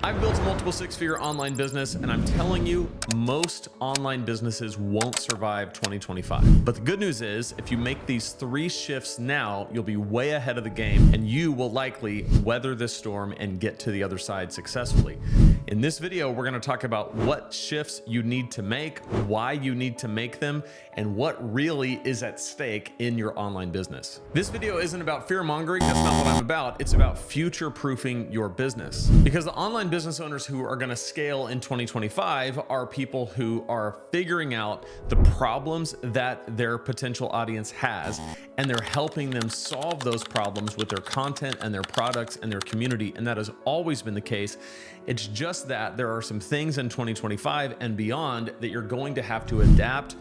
I've built a multiple six-figure online business, and I'm telling you, most online businesses won't survive 2025. But the good news is, if you make these 3 shifts now, you'll be way ahead of the game, and you will likely weather this storm and get to the other side successfully. In this video, we're going to talk about what shifts you need to make, why you need to make them, and what really is at stake in your online business. This video isn't about fear-mongering. That's not what I'm about. It's about future-proofing your business. Because the online business owners who are going to scale in 2025 are people who are figuring out the problems that their potential audience has, and they're helping them solve those problems with their content and their products and their community. And that has always been the case. It's just that there are some things in 2025 and beyond that you're going to have to adapt,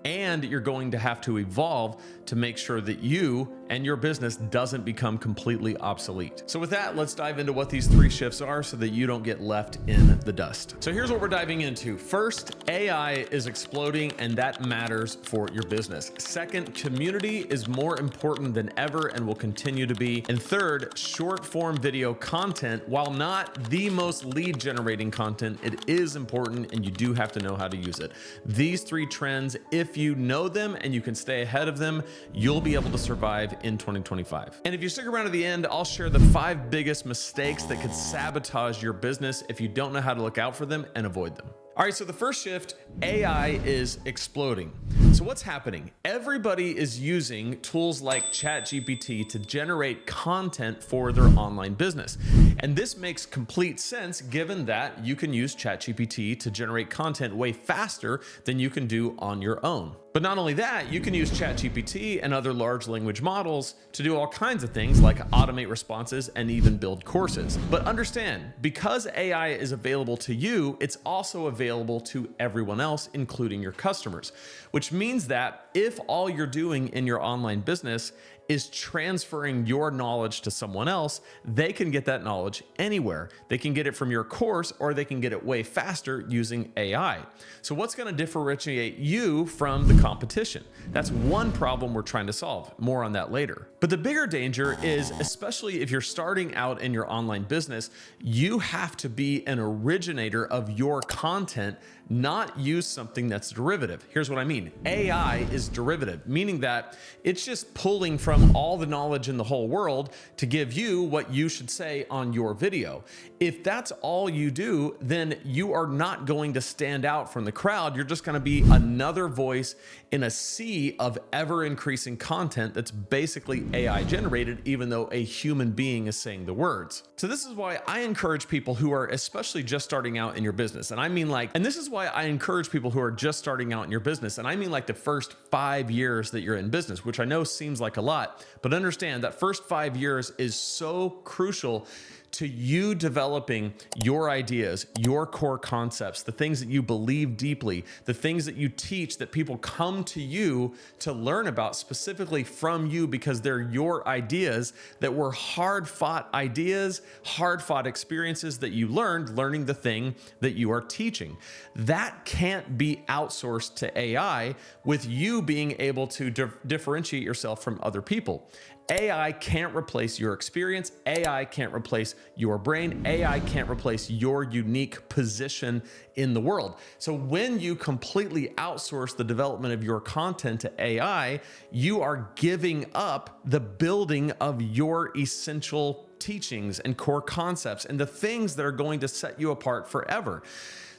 and you're going to have to evolve to make sure that you and your business doesn't become completely obsolete. So with that, let's dive into what these 3 shifts are so that you don't get left in the dust. So here's what we're diving into. First, AI is exploding, and that matters for your business. Second, community is more important than ever and will continue to be. And third, short form video content, while not the most lead generating content, it is important and you do have to know how to use it. These 3 trends, if you know them and you can stay ahead of them, you'll be able to survive in 2025. And if you stick around to the end, I'll share the 5 biggest mistakes that could sabotage your business if you don't know how to look out for them and avoid them. All right, so the first shift, AI is exploding. So what's happening? Everybody is using tools like ChatGPT to generate content for their online business. And this makes complete sense given that you can use ChatGPT to generate content way faster than you can do on your own. But not only that, you can use ChatGPT and other large language models to do all kinds of things like automate responses and even build courses. But understand, because AI is available to you, it's also available to everyone else, including your customers, which means that if all you're doing in your online business is transferring your knowledge to someone else, they can get that knowledge anywhere. They can get it from your course, or they can get it way faster using AI. So what's going to differentiate you from the competition? That's one problem we're trying to solve. More on that later. But the bigger danger is, especially if you're starting out in your online business, you have to be an originator of your content, not use something that's derivative. Here's what I mean. AI is derivative, meaning that it's just pulling from all the knowledge in the whole world to give you what you should say on your video. If that's all you do, then you are not going to stand out from the crowd. You're just going to be another voice in a sea of ever increasing content that's basically AI generated, even though a human being is saying the words. So this is why I encourage people who are especially just starting out in your business. And this is why I encourage people who are just starting out in your business. And I mean like the first 5 years that you're in business, which I know seems like a lot, but understand that first 5 years is so crucial to you developing your ideas, your core concepts, the things that you believe deeply, the things that you teach that people come to you to learn about specifically from you because they're your ideas that were hard-fought ideas, hard-fought experiences that you learned learning the thing that you are teaching. That can't be outsourced to AI with you being able to differentiate yourself from other people. AI can't replace your experience. AI can't replace your brain. AI can't replace your unique position in the world. So when you completely outsource the development of your content to AI, you are giving up the building of your essential teachings and core concepts and the things that are going to set you apart forever.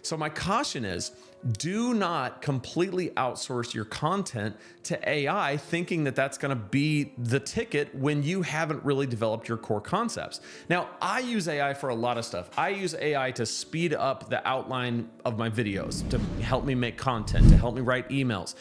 So my caution is, do not completely outsource your content to AI thinking that that's going to be the ticket when you haven't really developed your core concepts. Now, I use AI for a lot of stuff. I use AI to speed up the outline of my videos, to help me make content, to help me write emails.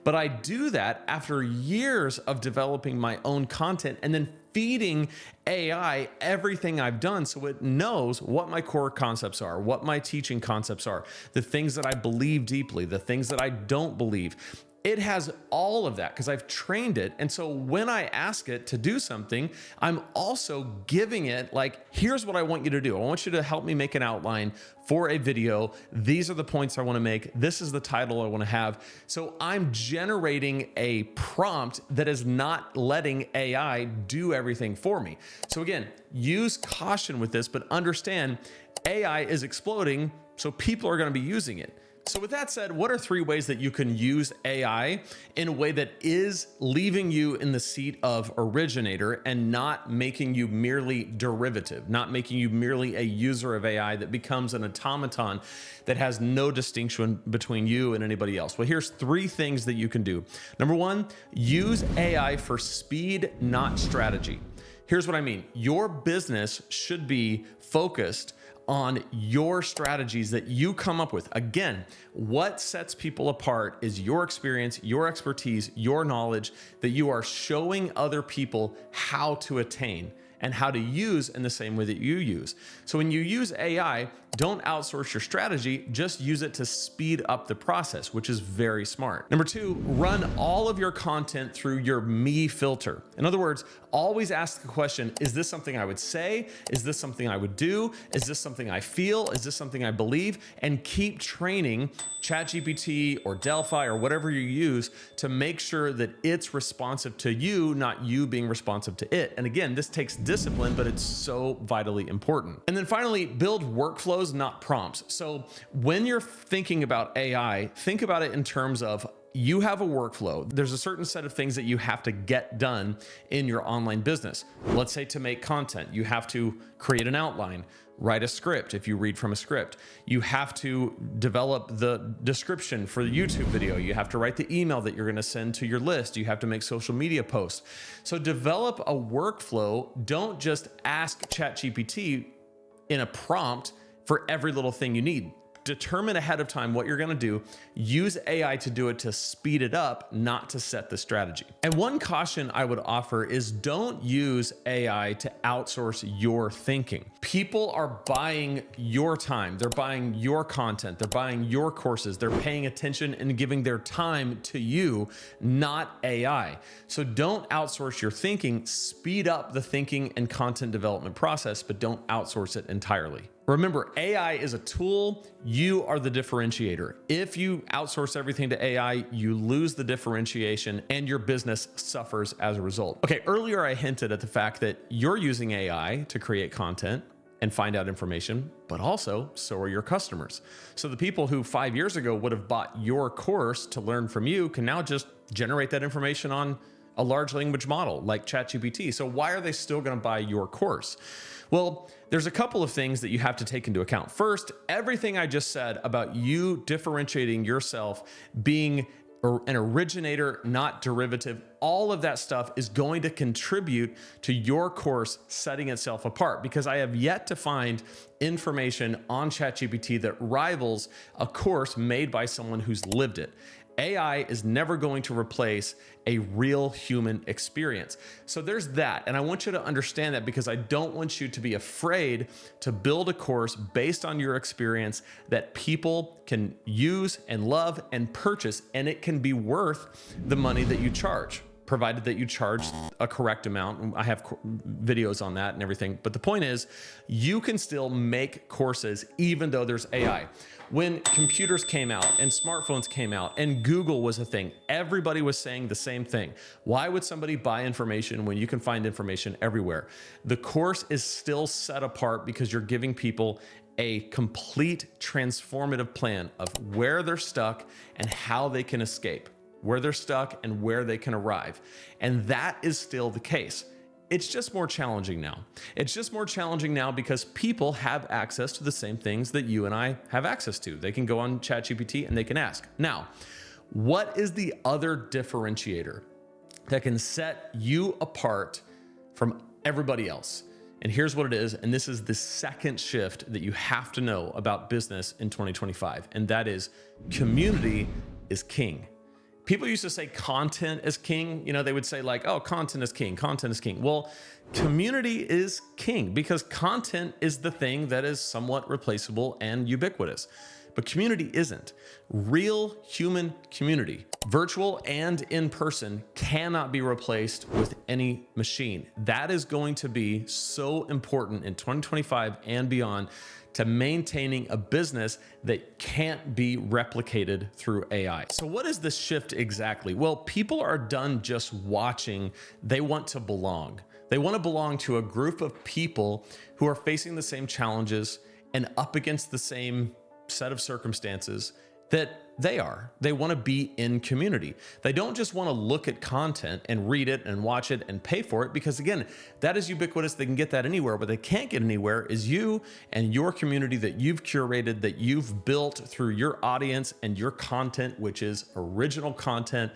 But I do that after years of developing my own content and then feeding AI everything I've done so it knows what my core concepts are, what my teaching concepts are, the things that I believe deeply, the things that I don't believe. It has all of that because I've trained it. And so when I ask it to do something, I'm also giving it like, here's what I want you to do. I want you to help me make an outline for a video. These are the points I want to make. This is the title I want to have. So I'm generating a prompt that is not letting AI do everything for me. So again, use caution with this, but understand AI is exploding, so people are going to be using it. So with that said, what are 3 ways that you can use AI in a way that is leaving you in the seat of originator and not making you merely derivative, not making you merely a user of AI that becomes an automaton that has no distinction between you and anybody else? Well, here's 3 things that you can do. Number 1, use AI for speed, not strategy. Here's what I mean. Your business should be focused on your strategies that you come up with. Again, what sets people apart is your experience, your expertise, your knowledge that you are showing other people how to attain and how to use in the same way that you use. So when you use AI, don't outsource your strategy, just use it to speed up the process, which is very smart. Number 2, run all of your content through your me filter. In other words, always ask the question, is this something I would say? Is this something I would do? Is this something I feel? Is this something I believe? And keep training ChatGPT or Delphi or whatever you use to make sure that it's responsive to you, not you being responsive to it. And again, this takes discipline, but it's so vitally important. And then finally, build workflows, not prompts. So when you're thinking about AI, think about it in terms of you have a workflow. There's a certain set of things that you have to get done in your online business. Let's say to make content, you have to create an outline, write a script if you read from a script. You have to develop the description for the YouTube video. You have to write the email that you're going to send to your list. You have to make social media posts. So develop a workflow. Don't just ask ChatGPT in a prompt for every little thing you need. Determine ahead of time what you're going to do. Use AI to do it to speed it up, not to set the strategy. And one caution I would offer is don't use AI to outsource your thinking. People are buying your time. They're buying your content. They're buying your courses. They're paying attention and giving their time to you, not AI. So don't outsource your thinking. Speed up the thinking and content development process, but don't outsource it entirely. Remember, AI is a tool. You are the differentiator. If you outsource everything to AI, you lose the differentiation and your business suffers as a result. Okay, earlier I hinted at the fact that you're using AI to create content and find out information, but also so are your customers. So the people who 5 years ago would have bought your course to learn from you can now just generate that information on a large language model like ChatGPT. So why are they still going to buy your course? Well, there's a couple of things that you have to take into account. First, everything I just said about you differentiating yourself, being an originator, not derivative, all of that stuff is going to contribute to your course setting itself apart, because I have yet to find information on ChatGPT that rivals a course made by someone who's lived it. AI is never going to replace a real human experience. So there's that. And I want you to understand that, because I don't want you to be afraid to build a course based on your experience that people can use and love and purchase, and it can be worth the money that you charge, provided that you charge a correct amount. I have videos on that and everything. But the point is, you can still make courses even though there's AI. When computers came out and smartphones came out and Google was a thing, everybody was saying the same thing. Why would somebody buy information when you can find information everywhere? The course is still set apart because you're giving people a complete transformative plan of where they're stuck and how they can escape, where they're stuck and where they can arrive. And that is still the case. It's just more challenging now. It's just more challenging now because people have access to the same things that you and I have access to. They can go on ChatGPT and they can ask. Now, what is the other differentiator that can set you apart from everybody else? And here's what it is. And this is the second shift that you have to know about business in 2025. And that is, community is king. People used to say content is king. You know, they would say like, oh, content is king, content is king. Well, community is king because content is the thing that is somewhat replaceable and ubiquitous. but community isn't. Real human community, virtual and in person, cannot be replaced with any machine. That is going to be so important in 2025 and beyond to maintaining a business that can't be replicated through AI. So what is this shift exactly? Well, people are done just watching. They want to belong. They want to belong to a group of people who are facing the same challenges and up against the same set of circumstances that they are. They want to be in community. They don't just want to look at content and read it and watch it and pay for it, because again, that is ubiquitous. They can get that anywhere. But they can't get anywhere is you and your community that you've curated, that you've built through your audience and your content, which is original content.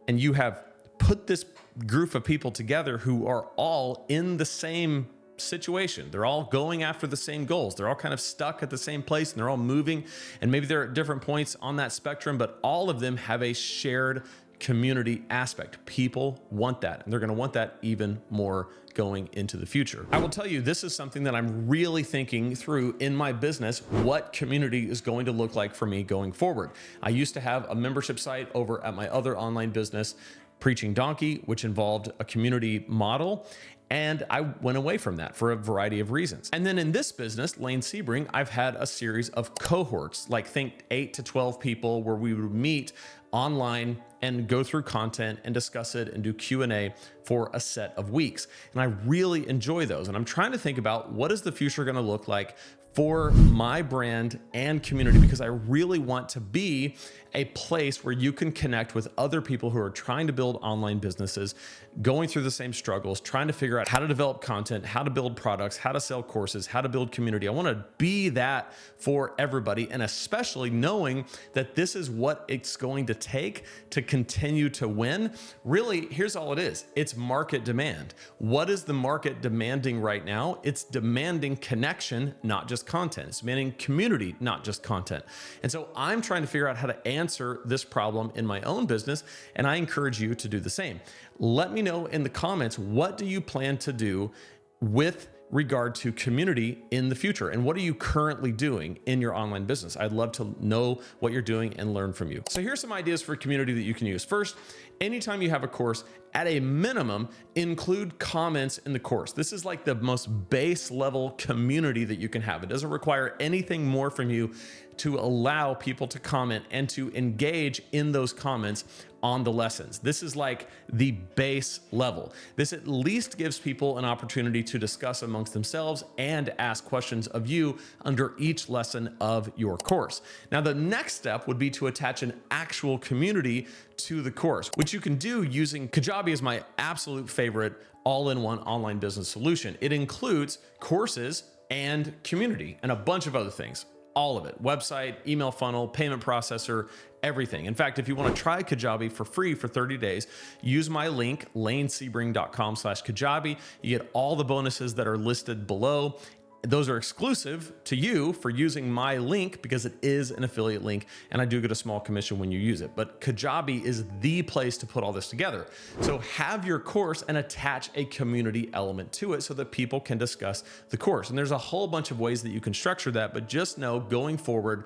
And you have put this group of people together who are all in the same situation. They're all going after the same goals. They're all kind of stuck at the same place and they're all moving. And maybe they're at different points on that spectrum, but all of them have a shared community aspect. People want that, and they're going to want that even more going into the future. I will tell you, this is something that I'm really thinking through in my business, what community is going to look like for me going forward. I used to have a membership site over at my other online business, Preaching Donkey, which involved a community model. And I went away from that for a variety of reasons. And then in this business, Lane Sebring, I've had a series of cohorts, like think 8 to 12 people, where we would meet online and go through content and discuss it and do Q&A for a set of weeks. And I really enjoy those. And I'm trying to think about, what is the future going to look like for my brand and community, because I really want to be a place where you can connect with other people who are trying to build online businesses, going through the same struggles, trying to figure out how to develop content, how to build products, how to sell courses, how to build community. I want to be that for everybody, and especially knowing that this is what it's going to take to continue to win. Really, here's all it is. It's market demand. What is the market demanding right now? It's demanding connection, not just content. It's demanding community, not just content. And so I'm trying to figure out how to answer this problem in my own business, and I encourage you to do the same. Let me know in the comments, what do you plan to do with regard to community in the future? And what are you currently doing in your online business? I'd love to know what you're doing and learn from you. So here's some ideas for community that you can use. First, anytime you have a course, at a minimum, include comments in the course. This is like the most base level community that you can have. It doesn't require anything more from you to allow people to comment and to engage in those comments on the lessons. This is like the base level. This at least gives people an opportunity to discuss amongst themselves and ask questions of you under each lesson of your course. Now, the next step would be to attach an actual community to the course, which you can do using Kajabi as my absolute favorite all-in-one online business solution. It includes courses and community and a bunch of other things. All of it: website, email funnel, payment processor, everything. In fact, if you want to try Kajabi for free for 30 days, use my link, lanesebring.com/Kajabi. You get all the bonuses that are listed below. Those are exclusive to you for using my link, because it is an affiliate link and I do get a small commission when you use it. But Kajabi is the place to put all this together. So have your course and attach a community element to it so that people can discuss the course. And there's a whole bunch of ways that you can structure that, but just know going forward,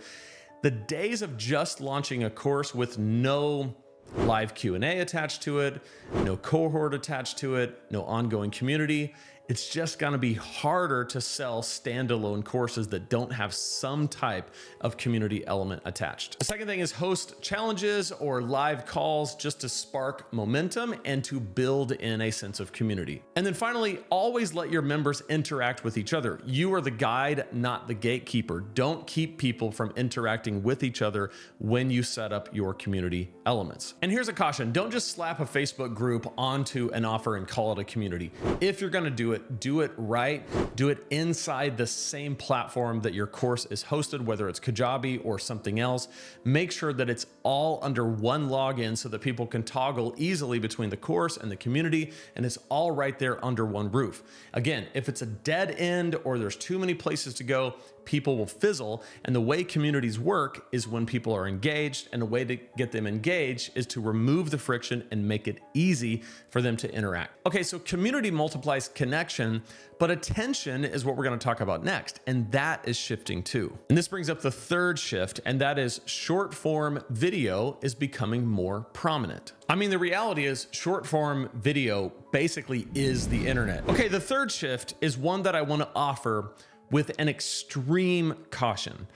the days of just launching a course with no live Q&A attached to it, no cohort attached to it, no ongoing community, it's just going to be harder to sell standalone courses that don't have some type of community element attached. The second thing is host challenges or live calls just to spark momentum and to build in a sense of community. And then finally, always let your members interact with each other. You are the guide, not the gatekeeper. Don't keep people from interacting with each other when you set up your community elements. And here's a caution: don't just slap a Facebook group onto an offer and call it a community. If you're going to do it right. Do it inside the same platform that your course is hosted, whether it's Kajabi or something else. Make sure that it's all under one login so that people can toggle easily between the course and the community, and it's all right there under one roof. Again, if it's a dead end or there's too many places to go, people will fizzle. And the way communities work is when people are engaged, and the way to get them engaged is to remove the friction and make it easy for them to interact. Okay, so community multiplies connection, but attention is what we're going to talk about next, and that is shifting too. And this brings up the third shift, and that is short form video is becoming more prominent. I mean, the reality is short form video basically is the internet. Okay, the third shift is one that I want to offer with an extreme caution,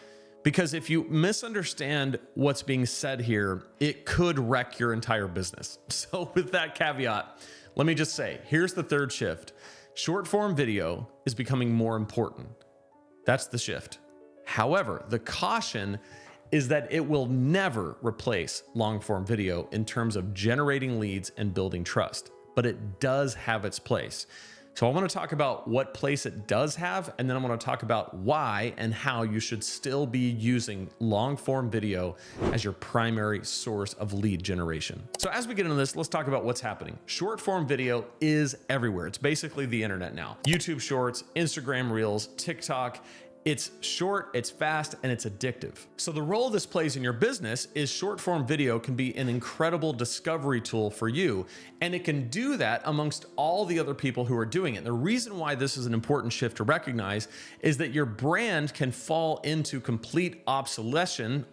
because if you misunderstand what's being said here, it could wreck your entire business. So with that caveat, let me just say, here's the third shift. Short form video is becoming more important. That's the shift. However, the caution is that it will never replace long form video in terms of generating leads and building trust, but it does have its place. So I want to talk about what place it does have, and then I'm going to talk about why and how you should still be using long form video as your primary source of lead generation. So as we get into this, let's talk about what's happening. Short form video is everywhere. It's basically the internet now. YouTube Shorts, Instagram Reels, TikTok. It's short, it's fast, and it's addictive. So the role this plays in your business is short form video can be an incredible discovery tool for you, and it can do that amongst all the other people who are doing it. The reason why this is an important shift to recognize is that your brand can fall into complete obsolescence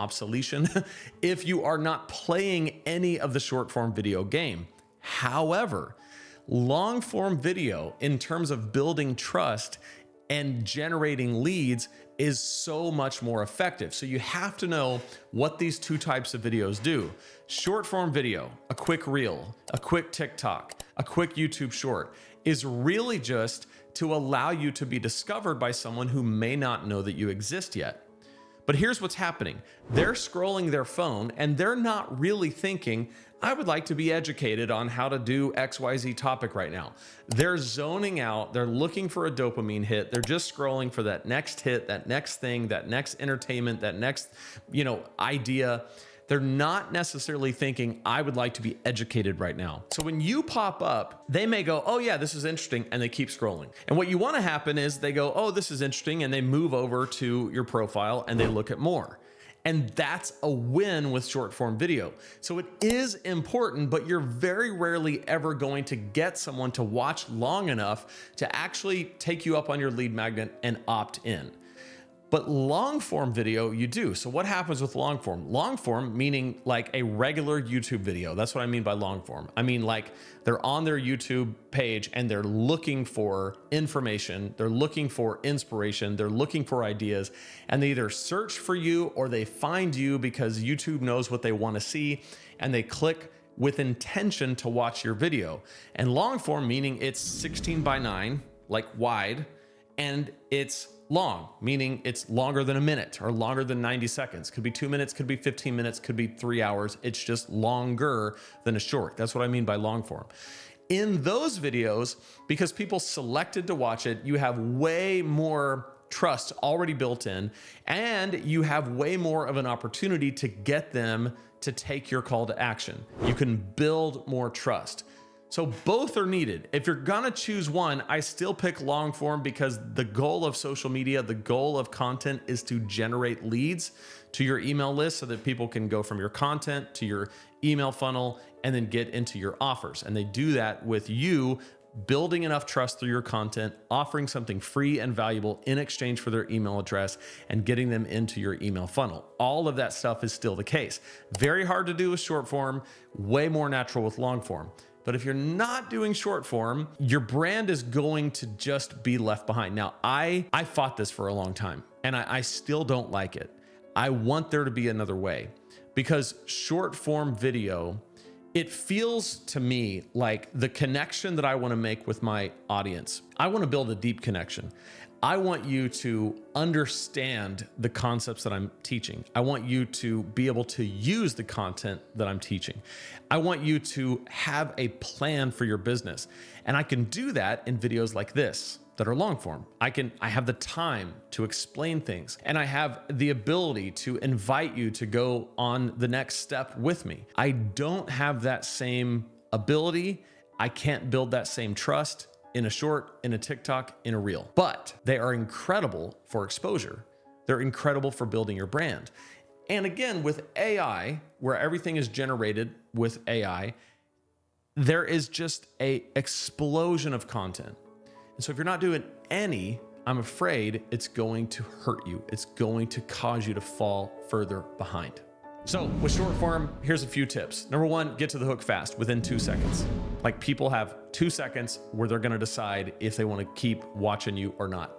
if you are not playing any of the short form video game. However, long form video in terms of building trust and generating leads is so much more effective. So you have to know what these two types of videos do. Short form video, a quick reel, a quick TikTok, a quick YouTube short, is really just to allow you to be discovered by someone who may not know that you exist yet. But here's what's happening. They're scrolling their phone and they're not really thinking, I would like to be educated on how to do XYZ topic right now. They're zoning out. They're looking for a dopamine hit. They're just scrolling for that next hit, that next thing, that next entertainment, that next, idea. They're not necessarily thinking, I would like to be educated right now. So when you pop up, they may go, oh yeah, this is interesting, and they keep scrolling. And what you want to happen is they go, oh, this is interesting, and they move over to your profile and they look at more. And that's a win with short form video. So it is important, but you're very rarely ever going to get someone to watch long enough to actually take you up on your lead magnet and opt in. But long form video, you do. So what happens with long form? Long form meaning like a regular YouTube video. That's what I mean by long form. I mean like they're on their YouTube page and they're looking for information. They're looking for inspiration. They're looking for ideas, and they either search for you or they find you because YouTube knows what they want to see, and they click with intention to watch your video. And long form meaning it's 16:9, like wide, and it's long, meaning it's longer than a minute or longer than 90 seconds. Could be 2 minutes, could be 15 minutes, could be 3 hours. It's just longer than a short. That's what I mean by long form. In those videos, because people selected to watch it, you have way more trust already built in, and you have way more of an opportunity to get them to take your call to action. You can build more trust. So both are needed. If you're gonna choose one, I still pick long form because the goal of social media, the goal of content is to generate leads to your email list so that people can go from your content to your email funnel and then get into your offers. And they do that with you building enough trust through your content, offering something free and valuable in exchange for their email address, and getting them into your email funnel. All of that stuff is still the case. Very hard to do with short form, way more natural with long form. But if you're not doing short form, your brand is going to just be left behind. Now, I fought this for a long time, and I still don't like it. I want there to be another way, because short form video, it feels to me like the connection that I want to make with my audience. I want to build a deep connection. I want you to understand the concepts that I'm teaching. I want you to be able to use the content that I'm teaching. I want you to have a plan for your business. And I can do that in videos like this that are long form. I have the time to explain things, and I have the ability to invite you to go on the next step with me. I don't have that same ability. I can't build that same trust in a short, in a TikTok, in a reel, but they are incredible for exposure. They're incredible for building your brand. And again, with AI, where everything is generated with AI, there is just an explosion of content. And so if you're not doing any, I'm afraid it's going to hurt you. It's going to cause you to fall further behind. So with short form, here's a few tips. Number one, get to the hook fast within 2 seconds. Like, people have 2 seconds where they're gonna decide if they wanna keep watching you or not.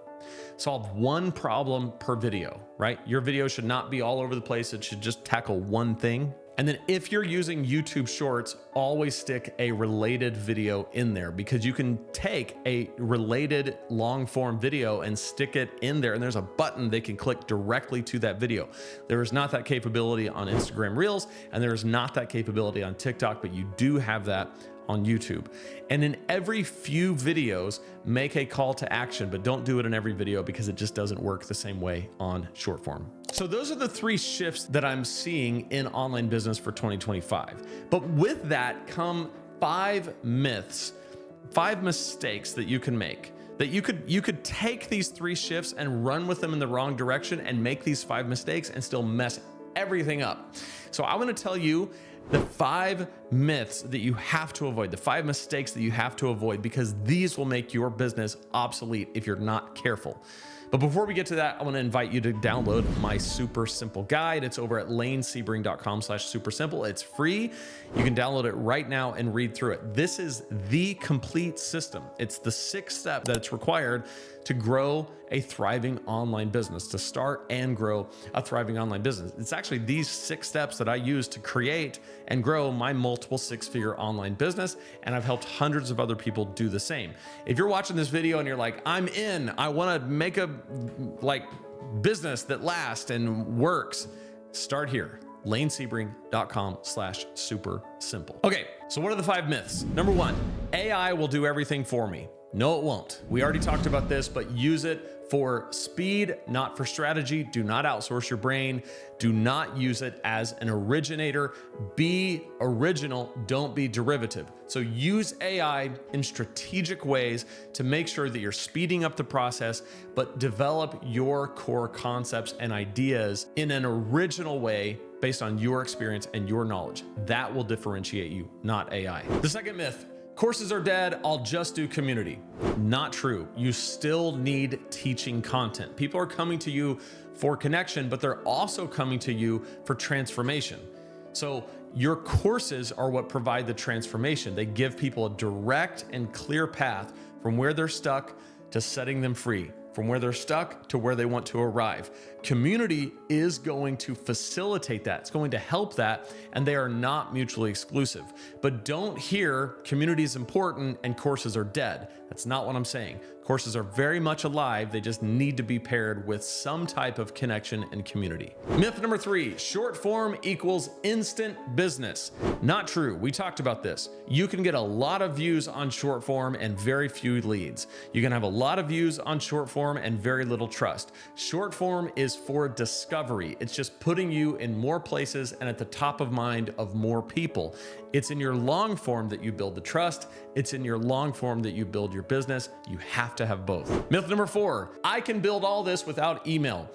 Solve one problem per video, right? Your video should not be all over the place. It should just tackle one thing. And then if you're using YouTube Shorts, always stick a related video in there, because you can take a related long form video and stick it in there, and there's a button they can click directly to that video. There is not that capability on Instagram Reels, and there is not that capability on TikTok, but you do have that on YouTube. And in every few videos, make a call to action, but don't do it in every video because it just doesn't work the same way on short form. So those are the 3 shifts that I'm seeing in online business for 2025. But with that come 5 myths, 5 mistakes that you can make. That you could take these 3 shifts and run with them in the wrong direction and make these 5 mistakes and still mess everything up. So I want to tell you the 5 myths that you have to avoid, the 5 mistakes that you have to avoid, because these will make your business obsolete if you're not careful. But before we get to that, I want to invite you to download my super simple guide. It's over at lanesebring.com/supersimple. It's free. You can download it right now and read through it. This is the complete system. It's the 6 step that's required to grow a thriving online business, to start and grow a thriving online business. It's actually these 6 steps that I use to create and grow my multiple 6-figure online business, and I've helped hundreds of other people do the same. If you're watching this video and you're like, I'm in, I want to make a business that lasts and works, start here. lanesebring.com/supersimple. Okay, so what are the 5 myths? Number 1, AI will do everything for me. No, it won't. We already talked about this, but use it for speed, not for strategy. Do not outsource your brain. Do not use it as an originator. Be original, don't be derivative. So use AI in strategic ways to make sure that you're speeding up the process, but develop your core concepts and ideas in an original way based on your experience and your knowledge. That will differentiate you, not AI. The second myth: courses are dead, I'll just do community. Not true. You still need teaching content. People are coming to you for connection, but they're also coming to you for transformation. So your courses are what provide the transformation. They give people a direct and clear path from where they're stuck to setting them free, from where they're stuck to where they want to arrive. Community is going to facilitate that. It's going to help that, and they are not mutually exclusive. But don't hear community is important and courses are dead. That's not what I'm saying. Courses are very much alive. They just need to be paired with some type of connection and community. Myth number 3, short form equals instant business. Not true. We talked about this. You can get a lot of views on short form and very few leads. You can have a lot of views on short form and very little trust. Short form is for discovery. It's just putting you in more places and at the top of mind of more people. It's in your long form that you build the trust. It's in your long form that you build your business. You have to have both. Myth number 4, I can build all this without email.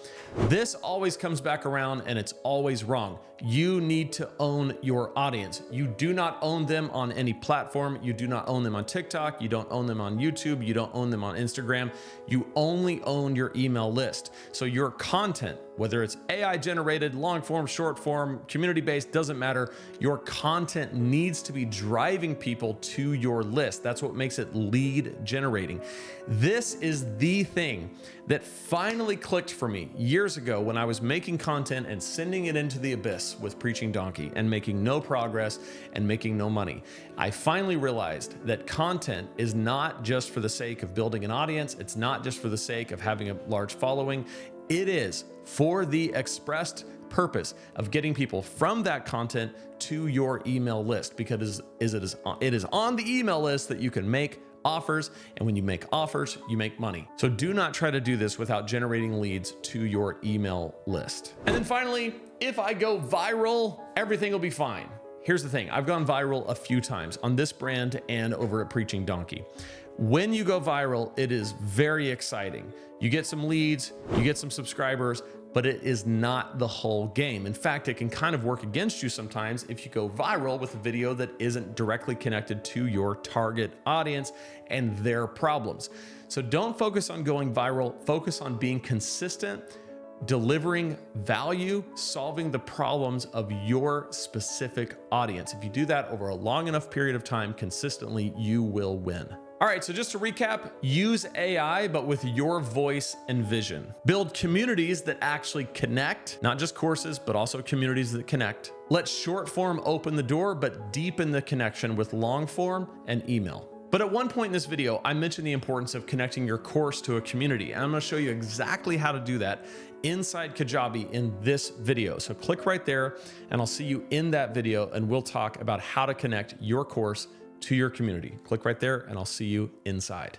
This always comes back around, and it's always wrong. You need to own your audience. You do not own them on any platform. You do not own them on TikTok. You don't own them on YouTube. You don't own them on Instagram. You only own your email list. So your content, whether it's AI generated, long form, short form, community based, doesn't matter. Your content needs to be driving people to your list. That's what makes it lead generating. This is the thing that finally clicked for me years ago when I was making content and sending it into the abyss with Preaching Donkey and making no progress and making no money. I finally realized that content is not just for the sake of building an audience. It's not just for the sake of having a large following. It is for the expressed purpose of getting people from that content to your email list, because it is on the email list that you can make offers, and when you make offers, you make money. So do not try to do this without generating leads to your email list. And then finally, if I go viral, everything will be fine. Here's the thing, I've gone viral a few times on this brand and over at Preaching Donkey. When you go viral, it is very exciting. You get some leads, you get some subscribers, but it is not the whole game. In fact, it can kind of work against you sometimes if you go viral with a video that isn't directly connected to your target audience and their problems. So don't focus on going viral, focus on being consistent, delivering value, solving the problems of your specific audience. If you do that over a long enough period of time consistently, you will win. All right, so just to recap, use AI, but with your voice and vision. Build communities that actually connect, not just courses, but also communities that connect. Let short form open the door, but deepen the connection with long form and email. But at one point in this video, I mentioned the importance of connecting your course to a community, and I'm gonna show you exactly how to do that inside Kajabi in this video. So click right there, and I'll see you in that video, and we'll talk about how to connect your course to your community. Click right there, and I'll see you inside.